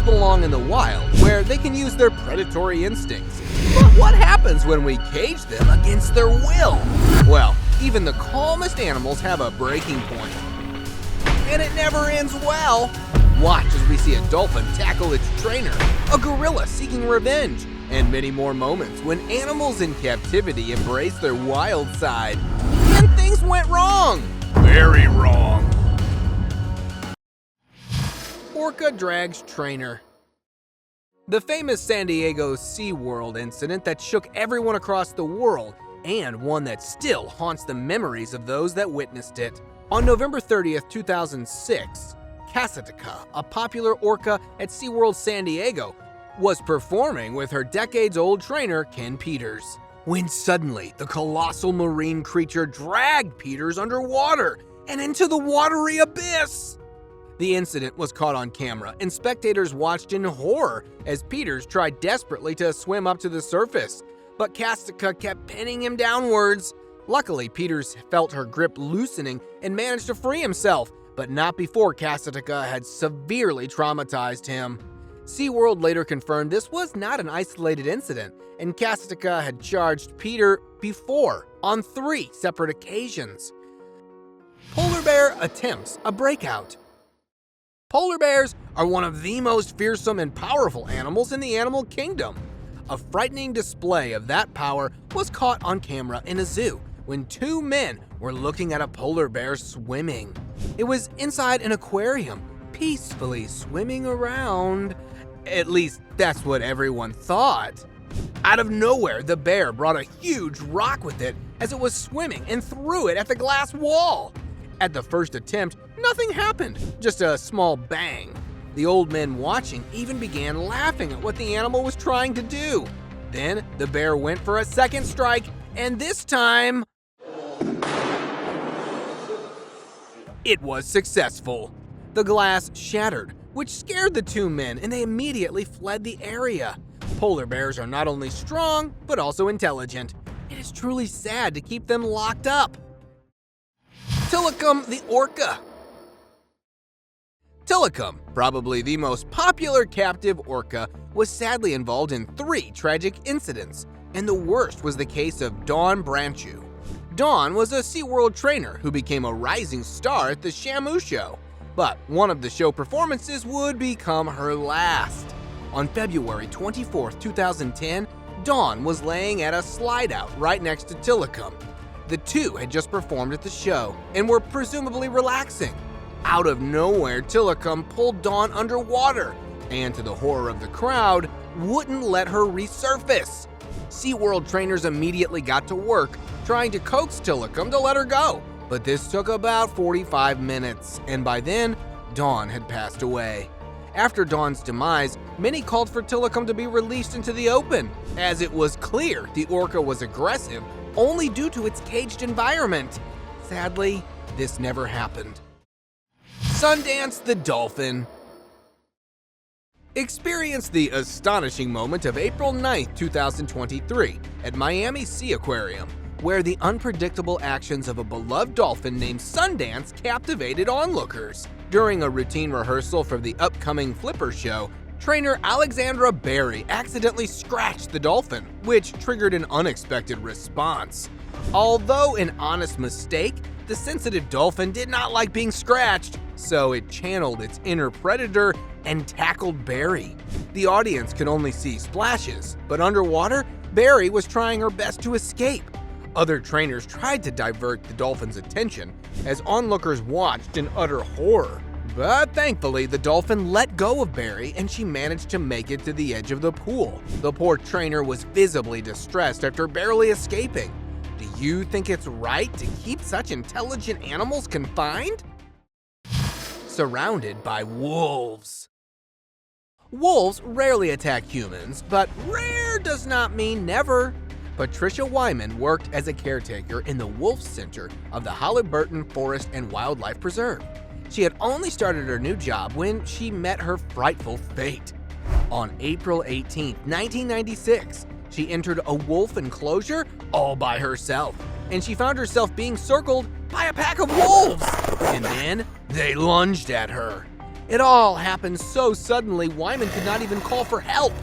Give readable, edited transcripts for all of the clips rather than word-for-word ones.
belong in the wild, where they can use their predatory instincts. But what happens when we cage them against their will? Well, even the calmest animals have a breaking point. And it never ends well. Watch as we see a dolphin tackle its trainer, a gorilla seeking revenge, and many more moments when animals in captivity embrace their wild side. And things went wrong. Very wrong. Orca drags trainer. The famous San Diego SeaWorld incident that shook everyone across the world, and one that still haunts the memories of those that witnessed it. On November 30th, 2006, Captivity, a popular orca at SeaWorld San Diego, was performing with her decades-old trainer, Ken Peters, when suddenly the colossal marine creature dragged Peters underwater and into the watery abyss. The incident was caught on camera, and spectators watched in horror as Peters tried desperately to swim up to the surface, but Captivity kept pinning him downwards. Luckily, Peters felt her grip loosening and managed to free himself, but not before Captivity had severely traumatized him. SeaWorld later confirmed this was not an isolated incident, and Captivity had charged Peter before on 3 separate occasions. Polar bear attempts a breakout. Polar bears are one of the most fearsome and powerful animals in the animal kingdom. A frightening display of that power was caught on camera in a zoo when 2 men were looking at a polar bear swimming. It was inside an aquarium, peacefully swimming around. At least that's what everyone thought. Out of nowhere, the bear brought a huge rock with it as it was swimming and threw it at the glass wall. At the first attempt, nothing happened, just a small bang. The old men watching even began laughing at what the animal was trying to do. Then the bear went for a second strike, and this time, it was successful. The glass shattered, which scared the 2 men, and they immediately fled the area. Polar bears are not only strong, but also intelligent. It is truly sad to keep them locked up. TILIKUM the orca. TILIKUM, probably the most popular captive orca, was sadly involved in 3 tragic incidents, and the worst was the case of Dawn Branchew. Dawn was a SeaWorld trainer who became a rising star at the Shamu show, but one of the show performances would become her last. On February 24, 2010, Dawn was laying at a slide-out right next to TILIKUM. The 2 had just performed at the show and were presumably relaxing. Out of nowhere, TILIKUM pulled Dawn underwater, and to the horror of the crowd, wouldn't let her resurface. SeaWorld trainers immediately got to work trying to coax TILIKUM to let her go, but this took about 45 minutes, and by then, Dawn had passed away. After Dawn's demise, many called for TILIKUM to be released into the open, as it was clear the orca was aggressive only due to its caged environment. Sadly, this never happened. Sundance the dolphin. Experience the astonishing moment of April 9, 2023 at Miami Sea Aquarium, where the unpredictable actions of a beloved dolphin named Sundance captivated onlookers. During a routine rehearsal for the upcoming Flipper show, trainer Alexandra Berry accidentally scratched the dolphin, which triggered an unexpected response. Although an honest mistake, the sensitive dolphin did not like being scratched, so it channeled its inner predator and tackled Berry. The audience could only see splashes, but underwater, Berry was trying her best to escape. Other trainers tried to divert the dolphin's attention as onlookers watched in utter horror. But thankfully, the dolphin let go of Berry and she managed to make it to the edge of the pool. The poor trainer was visibly distressed after barely escaping. Do you think it's right to keep such intelligent animals confined? Surrounded by wolves. Wolves rarely attack humans, but rare does not mean never. Patricia Wyman worked as a caretaker in the Wolf Center of the Halliburton Forest and Wildlife Preserve. She had only started her new job when she met her frightful fate. On April 18, 1996, she entered a wolf enclosure all by herself, and she found herself being circled by a pack of wolves. And then they lunged at her. It all happened so suddenly, Wyman could not even call for help.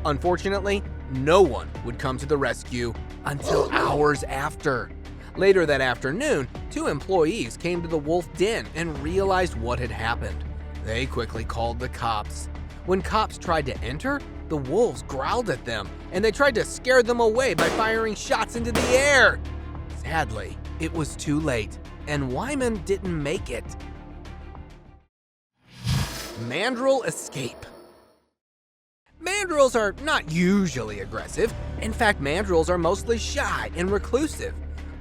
Unfortunately, no one would come to the rescue until hours after. Later that afternoon, 2 employees came to the wolf den and realized what had happened. They quickly called the cops. When cops tried to enter, the wolves growled at them, and they tried to scare them away by firing shots into the air. Sadly, it was too late, and Wyman didn't make it. Mandrill escape. Mandrills are not usually aggressive. In fact, mandrills are mostly shy and reclusive.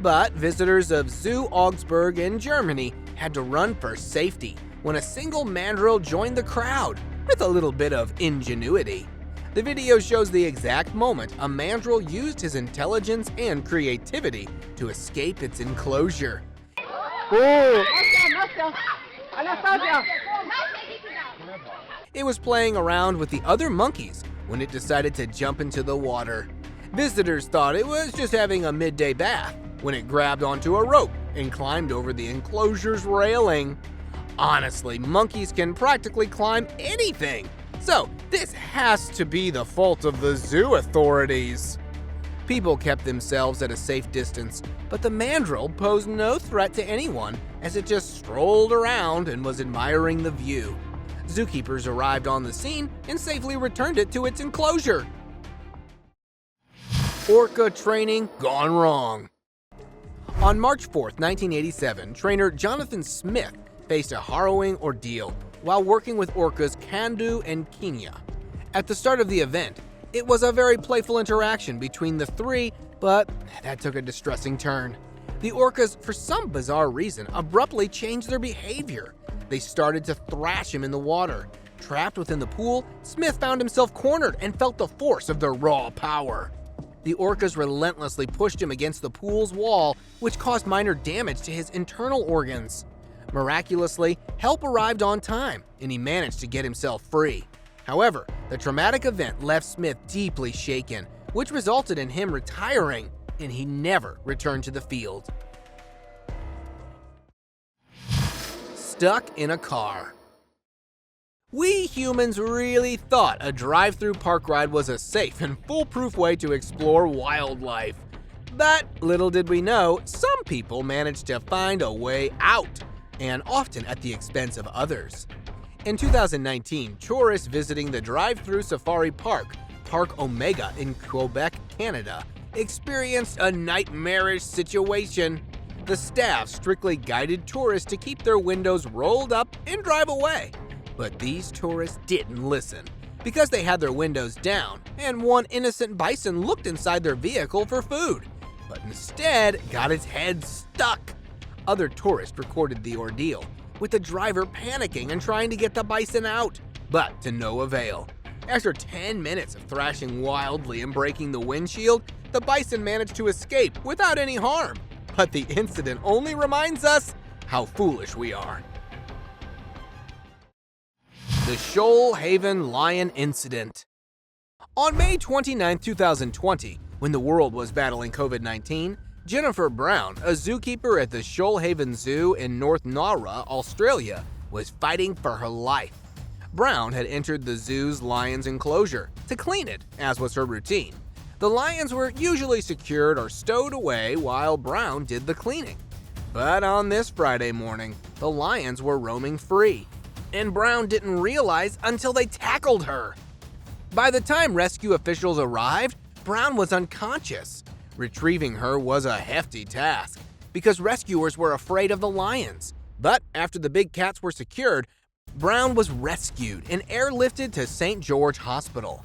But visitors of Zoo Augsburg in Germany had to run for safety when a single mandrill joined the crowd with a little bit of ingenuity. The video shows the exact moment a mandrill used his intelligence and creativity to escape its enclosure. It was playing around with the other monkeys when it decided to jump into the water. Visitors thought it was just having a midday bath when it grabbed onto a rope and climbed over the enclosure's railing. Honestly, monkeys can practically climb anything, so this has to be the fault of the zoo authorities. People kept themselves at a safe distance, but the mandrill posed no threat to anyone as it just strolled around and was admiring the view. Zookeepers arrived on the scene and safely returned it to its enclosure. Orca training gone wrong. On March 4th, 1987, trainer Jonathan Smith faced a harrowing ordeal while working with orcas Kandu and Kenya. At the start of the event, it was a very playful interaction between the 3, but that took a distressing turn. The orcas, for some bizarre reason, abruptly changed their behavior. They started to thrash him in the water. Trapped within the pool, Smith found himself cornered and felt the force of their raw power. The orcas relentlessly pushed him against the pool's wall, which caused minor damage to his internal organs. Miraculously, help arrived on time, and he managed to get himself free. However, the traumatic event left Smith deeply shaken, which resulted in him retiring, and he never returned to the field. Stuck in a car. We humans really thought a drive-through park ride was a safe and foolproof way to explore wildlife. But little did we know, some people managed to find a way out, and often at the expense of others. In 2019, tourists visiting the drive-through safari park, Park Omega in Quebec, Canada, experienced a nightmarish situation. The staff strictly guided tourists to keep their windows rolled up and drive away. But these tourists didn't listen, because they had their windows down, and one innocent bison looked inside their vehicle for food, but instead got its head stuck. Other tourists recorded the ordeal, with the driver panicking and trying to get the bison out, but to no avail. After 10 minutes of thrashing wildly and breaking the windshield, the bison managed to escape without any harm. But the incident only reminds us how foolish we are. The Shoalhaven Lion Incident. On May 29, 2020, when the world was battling COVID-19, Jennifer Brown, a zookeeper at the Shoalhaven Zoo in North Nara, Australia, was fighting for her life. Brown had entered the zoo's lions enclosure to clean it, as was her routine. The lions were usually secured or stowed away while Brown did the cleaning. But on this Friday morning, the lions were roaming free, and Brown didn't realize until they tackled her. By the time rescue officials arrived, Brown was unconscious. Retrieving her was a hefty task, because rescuers were afraid of the lions. But after the big cats were secured, Brown was rescued and airlifted to St. George Hospital.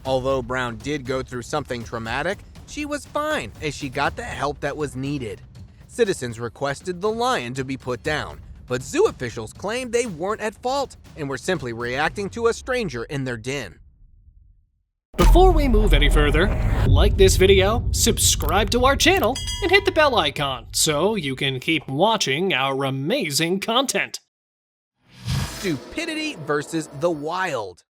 Although Brown did go through something traumatic, she was fine as she got the help that was needed. Citizens requested the lion to be put down, but zoo officials claimed they weren't at fault and were simply reacting to a stranger in their den. Before we move any further, like this video, subscribe to our channel, and hit the bell icon so you can keep watching our amazing content. Stupidity versus the wild.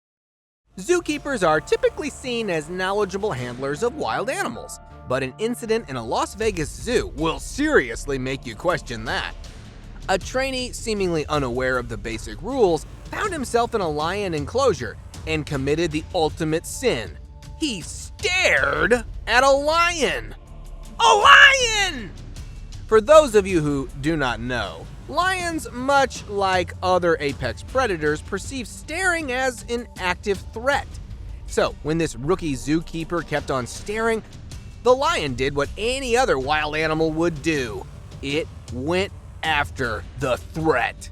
Zookeepers are typically seen as knowledgeable handlers of wild animals, but an incident in a Las Vegas zoo will seriously make you question that. A trainee seemingly unaware of the basic rules found himself in a lion enclosure and committed the ultimate sin. He stared at a lion. A lion! For those of you who do not know, lions, much like other apex predators, perceive staring as an active threat. So, when this rookie zookeeper kept on staring, the lion did what any other wild animal would do. It went after the threat.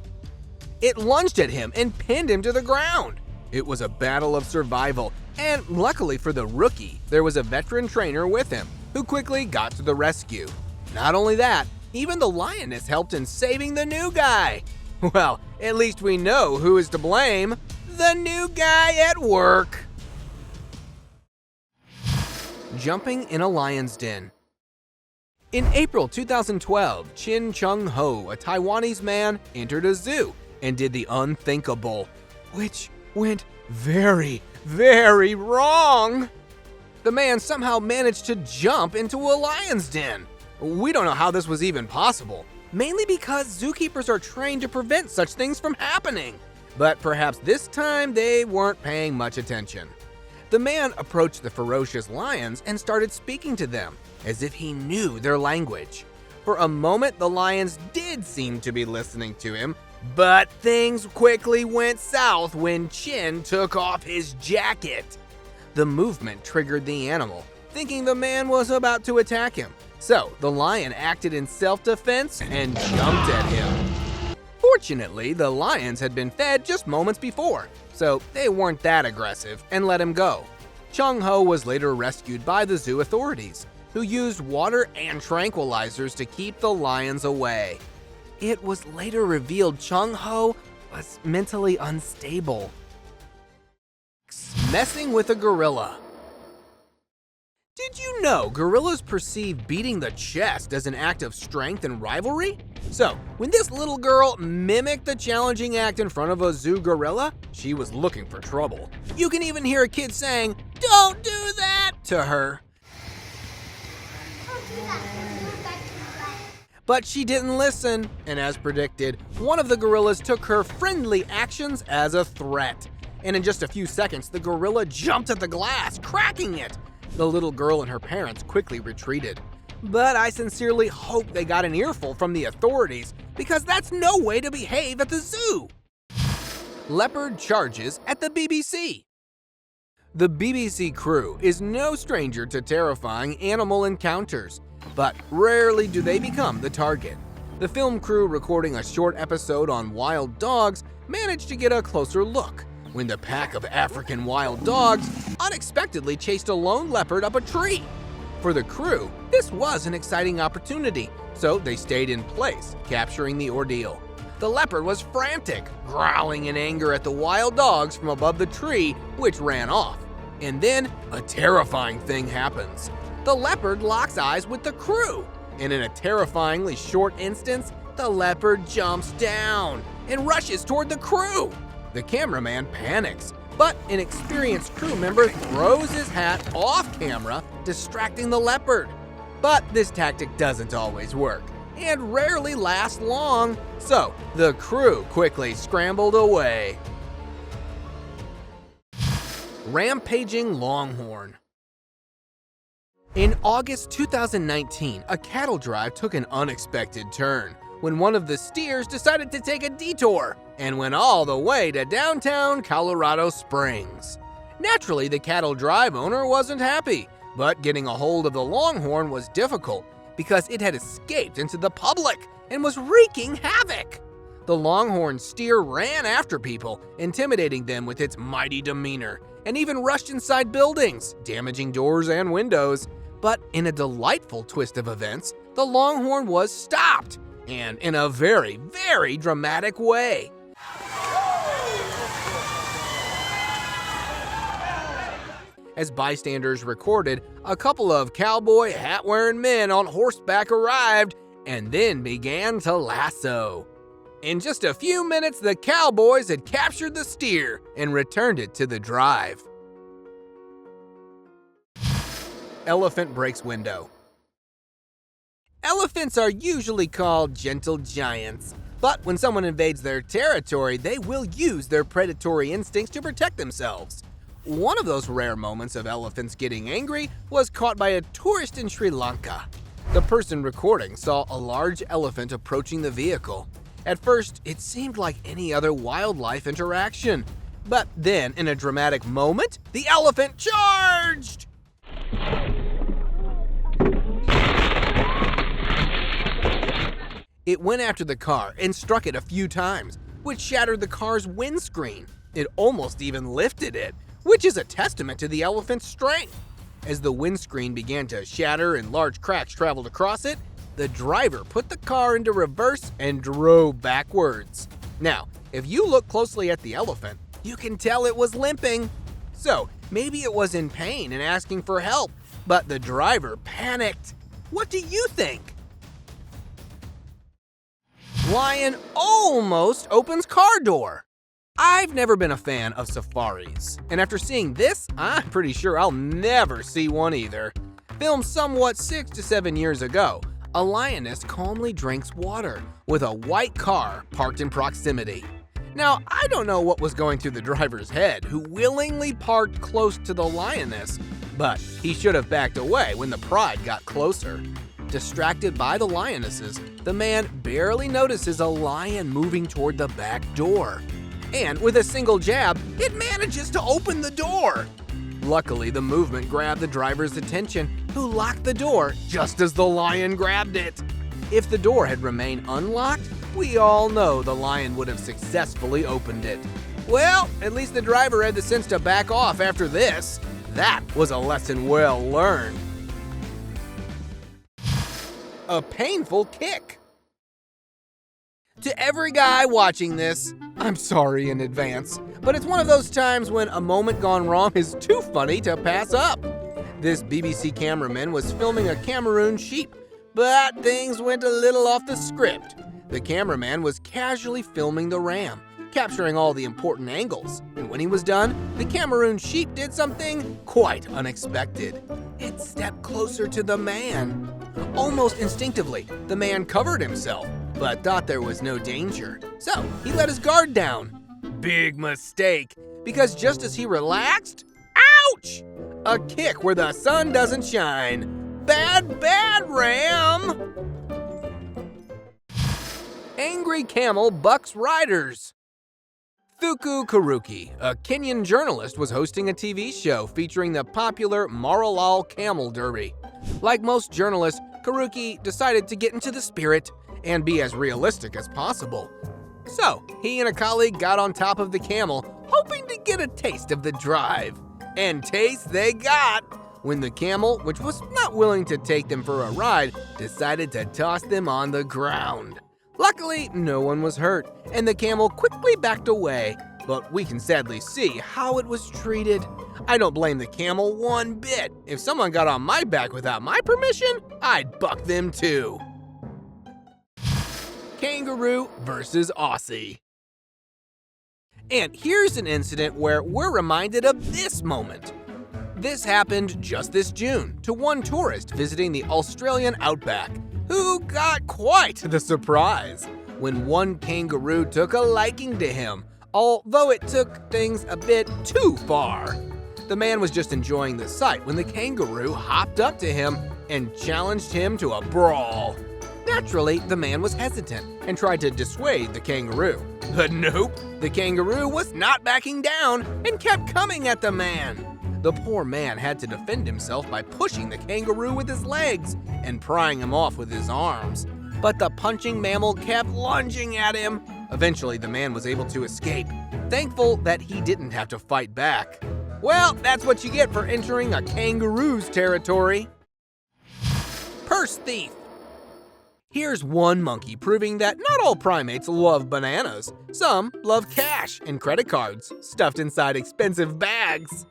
It lunged at him and pinned him to the ground. It was a battle of survival, and luckily for the rookie, there was a veteran trainer with him who quickly got to the rescue. Not only that, even the lioness helped in saving the new guy. Well, at least we know who is to blame. The new guy at work. Jumping in a lion's den. In April 2012, Chin Chung Ho, a Taiwanese man, entered a zoo and did the unthinkable, which went very, very wrong. The man somehow managed to jump into a lion's den. We don't know how this was even possible, mainly because zookeepers are trained to prevent such things from happening. But perhaps this time they weren't paying much attention. The man approached the ferocious lions and started speaking to them, as if he knew their language. For a moment, the lions did seem to be listening to him, but things quickly went south when Chin took off his jacket. The movement triggered the animal, thinking the man was about to attack him. So the lion acted in self-defense and jumped at him. Fortunately, the lions had been fed just moments before, so they weren't that aggressive and let him go. Chung Ho was later rescued by the zoo authorities, who used water and tranquilizers to keep the lions away. It was later revealed Chung Ho was mentally unstable. Messing with a gorilla. Did you know gorillas perceive beating the chest as an act of strength and rivalry? So, when this little girl mimicked the challenging act in front of a zoo gorilla, she was looking for trouble. You can even hear a kid saying, "Don't do that," to her. But she didn't listen, and as predicted, one of the gorillas took her friendly actions as a threat. And in just a few seconds, the gorilla jumped at the glass, cracking it. The little girl and her parents quickly retreated. But I sincerely hope they got an earful from the authorities, because that's no way to behave at the zoo. Leopard charges at the BBC. The BBC crew is no stranger to terrifying animal encounters, but rarely do they become the target. The film crew recording a short episode on wild dogs managed to get a closer look when the pack of African wild dogs unexpectedly chased a lone leopard up a tree. For the crew, this was an exciting opportunity, so they stayed in place, capturing the ordeal. The leopard was frantic, growling in anger at the wild dogs from above the tree, which ran off. And then, a terrifying thing happens. The leopard locks eyes with the crew, and in a terrifyingly short instance, the leopard jumps down and rushes toward the crew. The cameraman panics, but an experienced crew member throws his hat off camera, distracting the leopard. But this tactic doesn't always work, and rarely lasts long, so the crew quickly scrambled away. Rampaging Longhorn. In August 2019, a cattle drive took an unexpected turn when one of the steers decided to take a detour and went all the way to downtown Colorado Springs. Naturally, the cattle drive owner wasn't happy, but getting a hold of the Longhorn was difficult because it had escaped into the public and was wreaking havoc. The Longhorn steer ran after people, intimidating them with its mighty demeanor, and even rushed inside buildings, damaging doors and windows. But in a delightful twist of events, the Longhorn was stopped, and in a very, very dramatic way. As bystanders recorded, a couple of cowboy hat-wearing men on horseback arrived and then began to lasso. In just a few minutes, the cowboys had captured the steer and returned it to the drive. Elephant breaks window. Elephants are usually called gentle giants, But when someone invades their territory, they will use their predatory instincts to protect themselves. One of those rare moments of elephants getting angry was caught by a tourist in Sri Lanka. The person recording saw a large elephant approaching the vehicle. At first, it seemed like any other wildlife interaction. But then, in a dramatic moment, the elephant charged! It went after the car and struck it a few times, which shattered the car's windscreen. It almost even lifted it, which is a testament to the elephant's strength. As the windscreen began to shatter and large cracks traveled across it, the driver put the car into reverse and drove backwards. Now, if you look closely at the elephant, you can tell it was limping. So, maybe it was in pain and asking for help, but the driver panicked. What do you think? Lion almost opens car door. I've never been a fan of safaris, and after seeing this, I'm pretty sure I'll never see one either. Filmed somewhat 6 to 7 years ago, a lioness calmly drinks water with a white car parked in proximity. Now, I don't know what was going through the driver's head, who willingly parked close to the lioness, but he should have backed away when the pride got closer. Distracted by the lionesses, the man barely notices a lion moving toward the back door. And with a single jab, it manages to open the door. Luckily, the movement grabbed the driver's attention, who locked the door just as the lion grabbed it. If the door had remained unlocked, we all know the lion would have successfully opened it. Well, at least the driver had the sense to back off after this. That was a lesson well learned. A painful kick. To every guy watching this, I'm sorry in advance, but it's one of those times when a moment gone wrong is too funny to pass up. This BBC cameraman was filming a Cameroon sheep, but things went a little off the script. The cameraman was casually filming the ram, capturing all the important angles, and when he was done, the Cameroon sheep did something quite unexpected. It stepped closer to the man. Almost instinctively, the man covered himself, but thought there was no danger, so he let his guard down. Big mistake, because just as he relaxed, ouch! A kick where the sun doesn't shine. Bad, bad, ram! Angry camel bucks riders. Thuku Karuki, a Kenyan journalist, was hosting a TV show featuring the popular Maralal Camel Derby. Like most journalists, Karuki decided to get into the spirit and be as realistic as possible. So, he and a colleague got on top of the camel, hoping to get a taste of the drive. And taste they got when the camel, which was not willing to take them for a ride, decided to toss them on the ground. Luckily, no one was hurt, and the camel quickly backed away, but we can sadly see how it was treated. I don't blame the camel one bit. If someone got on my back without my permission, I'd buck them too. Kangaroo versus Aussie. And here's an incident where we're reminded of this moment. This happened just this June to one tourist visiting the Australian outback, who got quite the surprise when one kangaroo took a liking to him, although it took things a bit too far. The man was just enjoying the sight when the kangaroo hopped up to him and challenged him to a brawl. Naturally, the man was hesitant and tried to dissuade the kangaroo. But nope, the kangaroo was not backing down and kept coming at the man. The poor man had to defend himself by pushing the kangaroo with his legs and prying him off with his arms. But the punching mammal kept lunging at him. Eventually, the man was able to escape, thankful that he didn't have to fight back. Well, that's what you get for entering a kangaroo's territory. Purse thief. Here's one monkey proving that not all primates love bananas. Some love cash and credit cards stuffed inside expensive bags.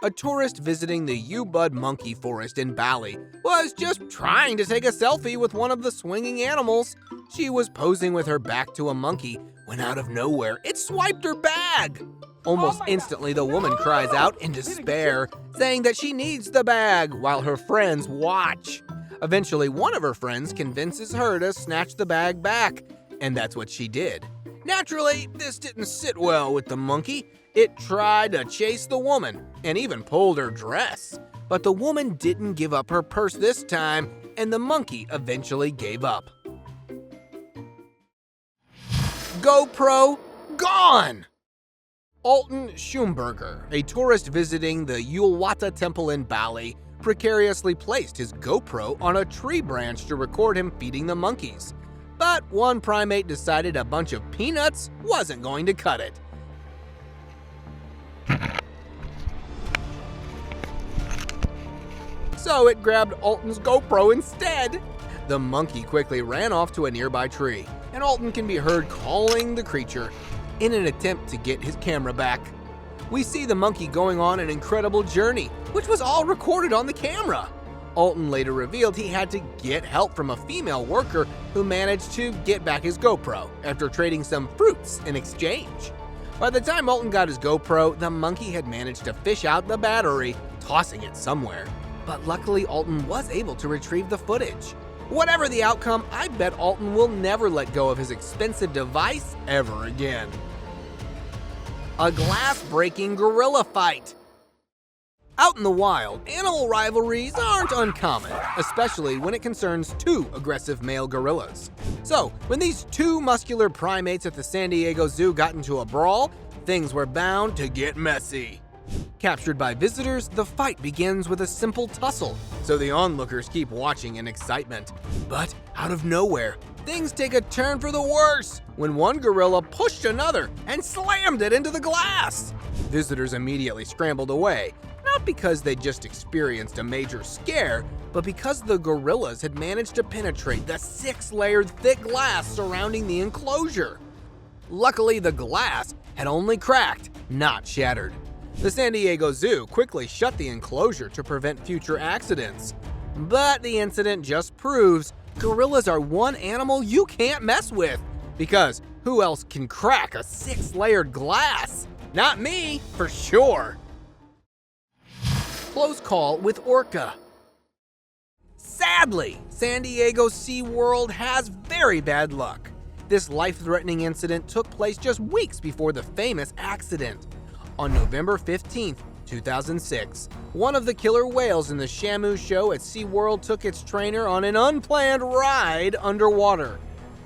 A tourist visiting the U-Bud monkey forest in Bali was just trying to take a selfie with one of the swinging animals. She was posing with her back to a monkey when out of nowhere it swiped her bag. Almost instantly, the woman cries out in despair, saying that she needs the bag while her friends watch. Eventually, one of her friends convinces her to snatch the bag back. and that's what she did. Naturally, this didn't sit well with the monkey. It tried to chase the woman, and even pulled her dress. But the woman didn't give up her purse this time, and the monkey eventually gave up. GoPro gone! Alton Schumberger, a tourist visiting the Ulwata Temple in Bali, precariously placed his GoPro on a tree branch to record him feeding the monkeys. But one primate decided a bunch of peanuts wasn't going to cut it. So it grabbed Alton's GoPro instead. The monkey quickly ran off to a nearby tree, and Alton can be heard calling the creature in an attempt to get his camera back. We see the monkey going on an incredible journey, which was all recorded on the camera. Alton later revealed he had to get help from a female worker who managed to get back his GoPro after trading some fruits in exchange. By the time Alton got his GoPro, the monkey had managed to fish out the battery, tossing it somewhere. But luckily, Alton was able to retrieve the footage. Whatever the outcome, I bet Alton will never let go of his expensive device ever again. A glass-breaking gorilla fight. Out in the wild, animal rivalries aren't uncommon, especially when it concerns two aggressive male gorillas. So, when these two muscular primates at the San Diego Zoo got into a brawl, things were bound to get messy. Captured by visitors, the fight begins with a simple tussle, so the onlookers keep watching in excitement. But out of nowhere, things take a turn for the worse when one gorilla pushed another and slammed it into the glass. Visitors immediately scrambled away, not because they just experienced a major scare, but because the gorillas had managed to penetrate the 6-layered thick glass surrounding the enclosure. Luckily, the glass had only cracked, not shattered. The San Diego Zoo quickly shut the enclosure to prevent future accidents. But the incident just proves gorillas are one animal you can't mess with, because who else can crack a 6-layered glass? Not me, for sure. Close call with orca. Sadly, San Diego SeaWorld has very bad luck. This life-threatening incident took place just weeks before the famous accident. On November 15, 2006, one of the killer whales in the Shamu show at SeaWorld took its trainer on an unplanned ride underwater.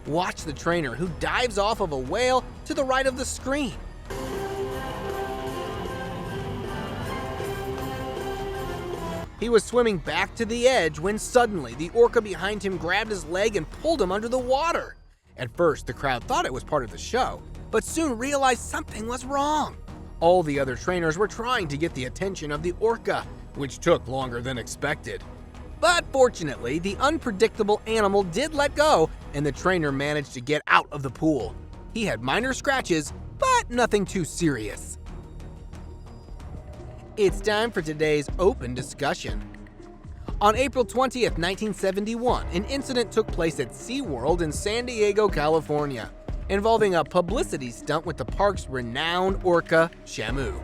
Watch the trainer, who dives off of a whale to the right of the screen. He was swimming back to the edge when suddenly the orca behind him grabbed his leg and pulled him under the water. At first, the crowd thought it was part of the show, but soon realized something was wrong. All the other trainers were trying to get the attention of the orca, which took longer than expected. But fortunately, the unpredictable animal did let go, and the trainer managed to get out of the pool. He had minor scratches, but nothing too serious. It's time for today's open discussion. On April 20th, 1971, an incident took place at SeaWorld in San Diego, California, involving a publicity stunt with the park's renowned orca, Shamu.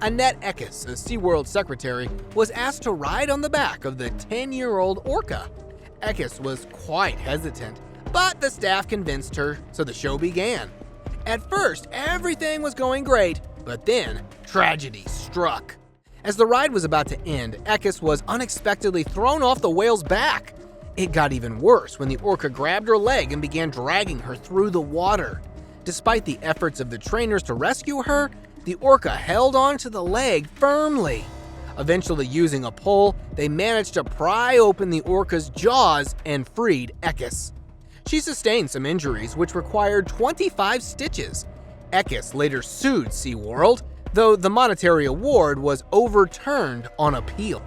Annette Eckes, a SeaWorld secretary, was asked to ride on the back of the 10-year-old orca. Eckes was quite hesitant, but the staff convinced her, so the show began. At first, everything was going great, but then tragedy struck. As the ride was about to end, Eckes was unexpectedly thrown off the whale's back. It got even worse when the orca grabbed her leg and began dragging her through the water. Despite the efforts of the trainers to rescue her, the orca held on to the leg firmly. Eventually, using a pole, they managed to pry open the orca's jaws and freed Eckes. She sustained some injuries which required 25 stitches. Eckes later sued SeaWorld, though the monetary award was overturned on appeal.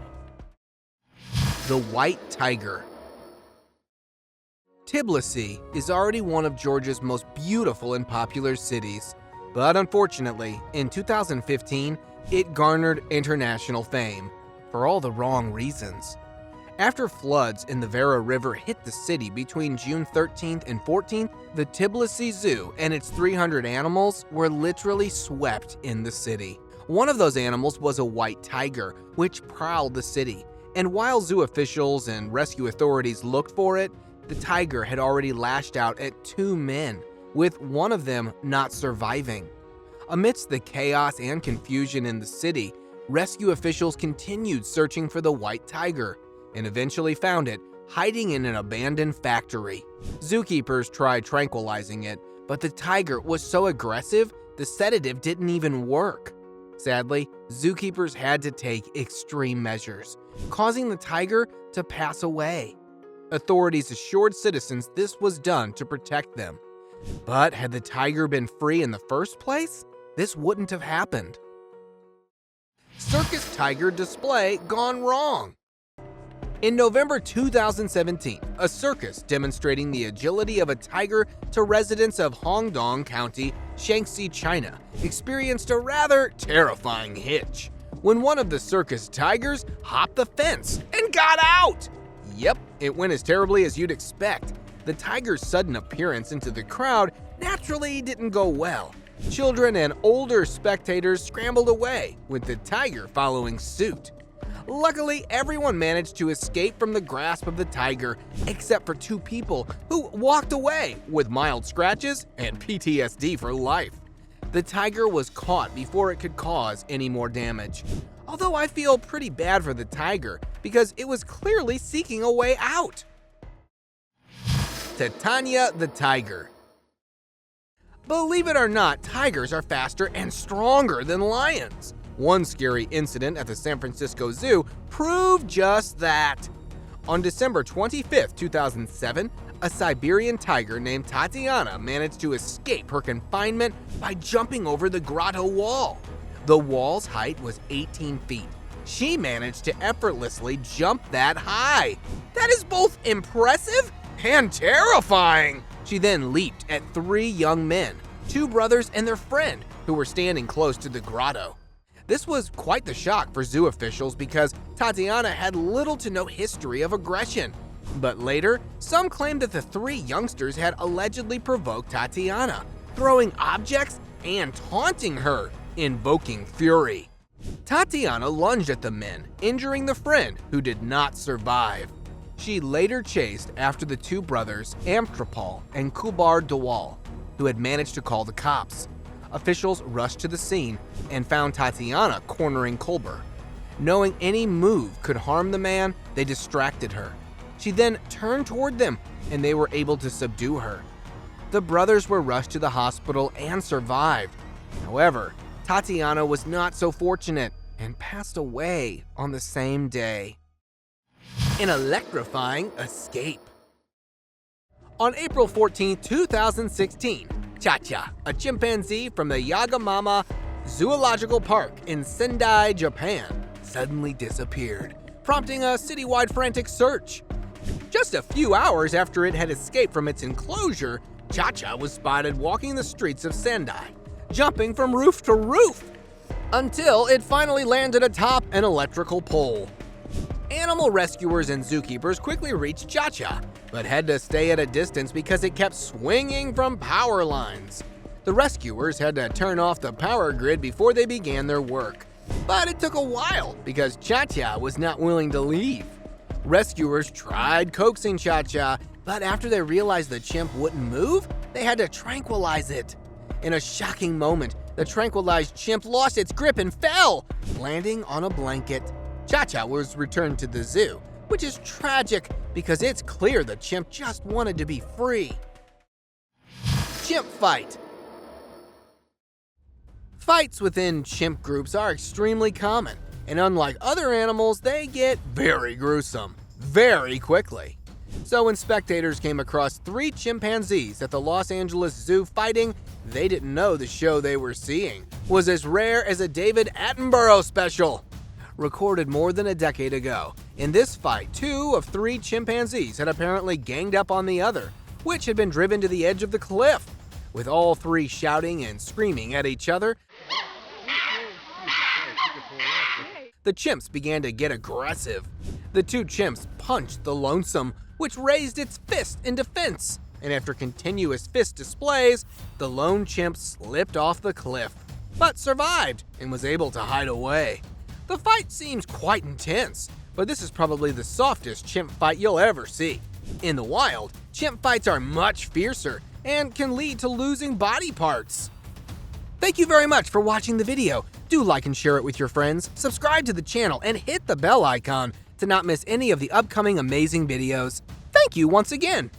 The white tiger. Tbilisi is already one of Georgia's most beautiful and popular cities, but unfortunately, in 2015, it garnered international fame for all the wrong reasons. After floods in the Vera River hit the city between June 13th and 14th, the Tbilisi Zoo and its 300 animals were literally swept in the city. One of those animals was a white tiger, which prowled the city, and while zoo officials and rescue authorities looked for it, The tiger had already lashed out at 2 men, with one of them not surviving. Amidst the chaos and confusion in the city, rescue officials continued searching for the white tiger and eventually found it hiding in an abandoned factory. Zookeepers tried tranquilizing it, but the tiger was so aggressive, the sedative didn't even work. Sadly, zookeepers had to take extreme measures, causing the tiger to pass away. Authorities assured citizens this was done to protect them. But had the tiger been free in the first place, this wouldn't have happened. Circus tiger display gone wrong. In November 2017, a circus demonstrating the agility of a tiger to residents of Hongdong County, Shaanxi, China, experienced a rather terrifying hitch when one of the circus tigers hopped the fence and got out. Yep, it went as terribly as you'd expect. The tiger's sudden appearance into the crowd naturally didn't go well. Children and older spectators scrambled away, with the tiger following suit. Luckily, everyone managed to escape from the grasp of the tiger, except for 2 people who walked away with mild scratches and PTSD for life. The tiger was caught before it could cause any more damage. Although I feel pretty bad for the tiger because it was clearly seeking a way out. TATIANA the tiger. Believe it or not, tigers are faster and stronger than lions. One scary incident at the San Francisco Zoo proved just that. On December 25, 2007, a Siberian tiger named Tatiana managed to escape her confinement by jumping over the grotto wall. The wall's height was 18 feet. She managed to effortlessly jump that high. That is both impressive and terrifying. She then leaped at 3 young men, 2 brothers and their friend, who were standing close to the grotto. This was quite the shock for zoo officials because Tatiana had little to no history of aggression. But later, some claimed that the 3 youngsters had allegedly provoked Tatiana, throwing objects and taunting her, invoking fury. Tatiana lunged at the men, injuring the friend who did not survive. She later chased after the 2 brothers, Amtrapal and Kubar Dawal, who had managed to call the cops. Officials rushed to the scene and found Tatiana cornering Kulber. Knowing any move could harm the man, they distracted her. She then turned toward them and they were able to subdue her. The brothers were rushed to the hospital and survived. However, Tatiana was not so fortunate and passed away on the same day. An electrifying escape. On April 14, 2016, Chacha, a chimpanzee from the Yagamama Zoological Park in Sendai, Japan, suddenly disappeared, prompting a citywide frantic search. Just a few hours after it had escaped from its enclosure, Chacha was spotted walking the streets of Sendai, jumping from roof to roof, until it finally landed atop an electrical pole. Animal rescuers and zookeepers quickly reached Chacha, but had to stay at a distance because it kept swinging from power lines. The rescuers had to turn off the power grid before they began their work. But it took a while because Chacha was not willing to leave. Rescuers tried coaxing Chacha, but after they realized the chimp wouldn't move, they had to tranquilize it. In a shocking moment, the tranquilized chimp lost its grip and fell, landing on a blanket. Chacha was returned to the zoo, which is tragic because it's clear the chimp just wanted to be free. Chimp fight. Fights within chimp groups are extremely common, and unlike other animals, they get very gruesome, very quickly. So when spectators came across 3 chimpanzees at the Los Angeles Zoo fighting, they didn't know the show they were seeing was as rare as a David Attenborough special. Recorded more than a decade ago, in this fight, 2 of 3 chimpanzees had apparently ganged up on the other, which had been driven to the edge of the cliff. With all 3 shouting and screaming at each other, the chimps began to get aggressive. The 2 chimps punched the lonesome, which raised its fist in defense, and after continuous fist displays, the lone chimp slipped off the cliff, but survived and was able to hide away. The fight seems quite intense, but this is probably the softest chimp fight you'll ever see. In the wild, chimp fights are much fiercer and can lead to losing body parts. Thank you very much for watching the video. Do like and share it with your friends, subscribe to the channel, and hit the bell icon to not miss any of the upcoming amazing videos. Thank you once again!